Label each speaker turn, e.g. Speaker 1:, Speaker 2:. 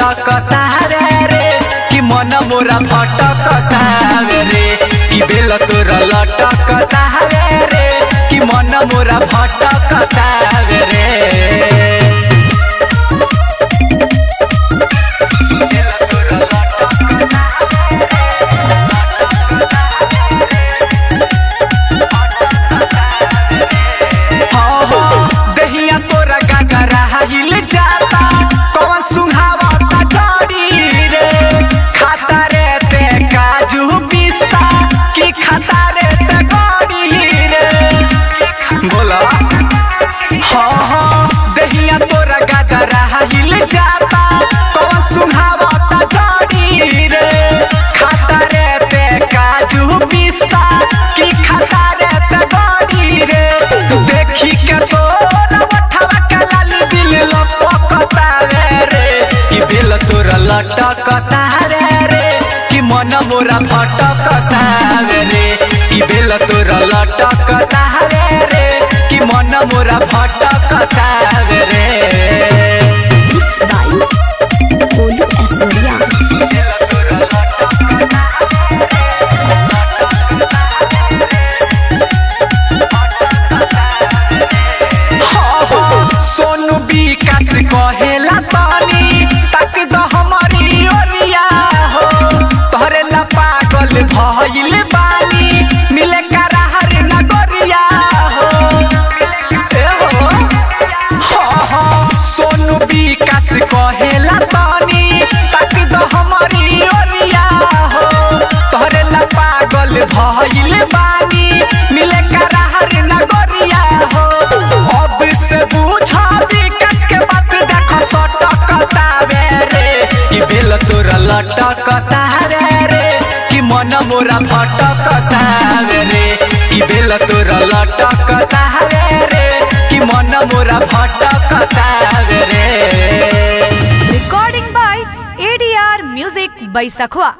Speaker 1: लटकता रे कि मन मोरा भटकता रे कि बेल तोरा लटकता रे कि मन मोरा भटकता रे। लटकता रे कि मन मोरा भटकता रे कि बेल तोरा लटकता रे कि मन मोरा भटकता रे।
Speaker 2: Mixed by Bolu Asoria।
Speaker 1: Sonu विकास कहेला तनी तक द हमारी ओरिया हो तोहरे ला पागल भइल बानी मिले कराहर नगरिया हो सोनू विकास कहेला तनी तक द हमारी ओरिया हो तोहरे ला पागल भइल बानी मिले कराहर नगरिया हो। अब से बुझा विकास के बात देखो सटकता रे कि बेल तोरा लटकता रे कि मन मोरा भटकता रे कि बेल तोरा लटकता रे कि मन मोरा भटकता रे।
Speaker 3: Recording by ADR Music by Sakhwa।